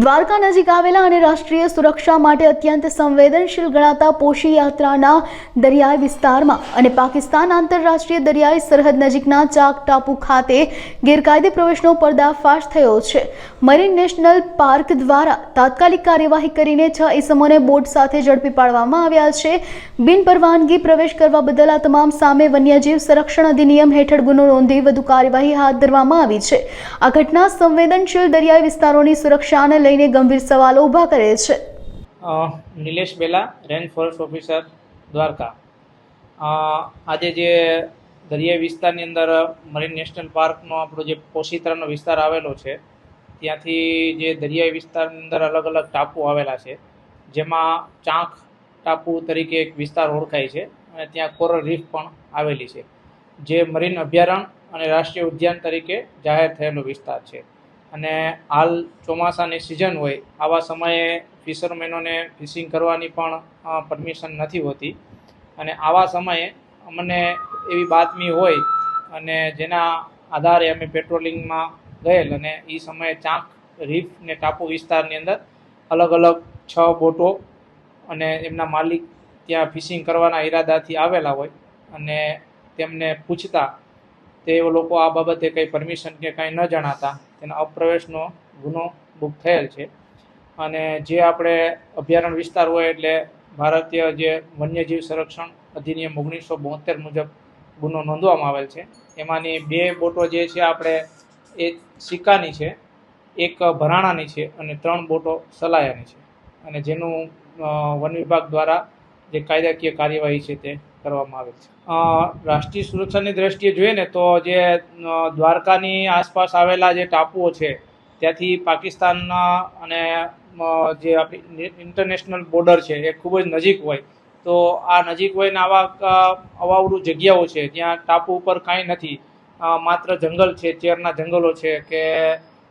દ્વારકા નજીક આવેલા અને રાષ્ટ્રીય સુરક્ષા માટે અત્યંત સંવેદનશીલ ગણાતા પોશી યાત્રાના દરિયાઈ વિસ્તારમાં અને પાકિસ્તાન આંતરરાષ્ટ્રીય દરિયાઈ સરહદ નજીકના ચાક ટાપુ ખાતે ગેરકાયદે પ્રવેશનો પર્દાફાશ થયો છે। મરીન નેશનલ પાર્ક દ્વારા તાત્કાલિક કાર્યવાહી કરીને 6 ઇસમોને બોટ સાથે ઝડપી પાડવામાં આવ્યા છે। બિનપરવાનગી પ્રવેશ કરવા બદલ આ તમામ સામે વન્યજીવ સંરક્ષણ અધિનિયમ હેઠળ ગુનો નોંધી વધુ કાર્યવાહી હાથ ધરવામાં આવી છે। આ ઘટના સંવેદનશીલ દરિયાઈ વિસ્તારોની સુરક્ષાને લઈને ગંભીર સવાલો ઊભા કરે છે। નિલેશ બેલા, રેન્જ ફોરેસ્ટ ઓફિસર, દ્વારકા। આજે જે દરિયાઈ વિસ્તારની અંદર મરીન નેશનલ પાર્કનો આપણો જે પોશીત્રાનો વિસ્તાર આવેલો છે, ત્યાંથી જે દરિયાઈ વિસ્તારની અંદર અલગ અલગ ટાપુ આવેલા છે, જેમાં ચાંખ ટાપુ તરીકે એક વિસ્તાર ઓળખાય છે અને ત્યાં કોરલ રીફ પણ આવેલી છે, જે મરીન અભયારણ્ય અને રાષ્ટ્રીય ઉદ્યાન તરીકે જાહેર થયેલો વિસ્તાર છે। અને હાલ ચોમાસાની સિઝન હોય, આવા સમયે ફિશરમેનોને ફિશિંગ કરવાની પણ પરમિશન નથી હોતી અને આવા સમયે અમને એવી બાતમી હોય અને જેના આધારે અમે પેટ્રોલિંગમાં ગયેલ અને એ સમયે ચાંક રીફ ને ટાપુ વિસ્તારની અંદર અલગ અલગ 6 બોટો અને એમના માલિક ત્યાં ફિશિંગ કરવાના ઈરાદાથી આવેલા હોય અને તેમને પૂછતા તે લોકો આ બાબતે કંઈ પરમિશન કે કંઈ ન જણાતા તેના અપ્રવેશનો ગુનો બુક થયેલ છે। અને જે આપણે અભયારણ્ય વિસ્તાર હોય એટલે ભારતીય જે વન્યજીવ સંરક્ષણ અધિનિયમ 1972 મુજબ ગુનો નોંધવામાં આવેલ છે। એમાંની 2 બોટો જે છે આપણે એ સિક્કાની છે, એક ભરાણાની છે અને 3 બોટો સલાયાની છે અને જેનું વન વિભાગ દ્વારા જે કાયદાકીય કાર્યવાહી છે તે કરવામાં આવેલ છે। રાષ્ટ્રીય સુરક્ષાની દ્રષ્ટિએ જોઈએ ને તો જે દ્વારકાની આસપાસ આવેલા જે ટાપુઓ છે ત્યાંથી પાકિસ્તાનના અને જે આપણી ઇન્ટરનેશનલ બોર્ડર છે એ ખૂબ જ નજીક હોય, તો આ નજીક હોય ને અવાવરું જગ્યાઓ છે જ્યાં ટાપુ ઉપર કાંઈ નથી, માત્ર જંગલ છે, ચેરના જંગલો છે કે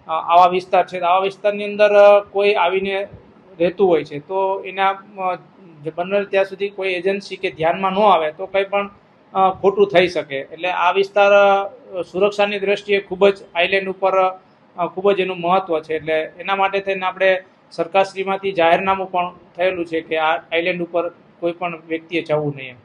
આવા વિસ્તાર છે, આવા વિસ્તારની અંદર કોઈ આવીને રહેતું હોય છે તો એના બને ત્યાં સુધી કોઈ એજન્સી કે ધ્યાનમાં ન આવે તો કંઈ પણ ખોટું થઈ શકે। એટલે આ વિસ્તાર સુરક્ષાની દ્રષ્ટિએ ખૂબ જ આઇલેન્ડ ઉપર ખૂબ જ એનું મહત્ત્વ છે, એટલે એના માટે થઈને આપણે સરકારશ્રીમાંથી જાહેરનામું પણ થયેલું છે કે આ આઇલેન્ડ ઉપર કોઈ પણ વ્યક્તિએ જવું નહીં એમ।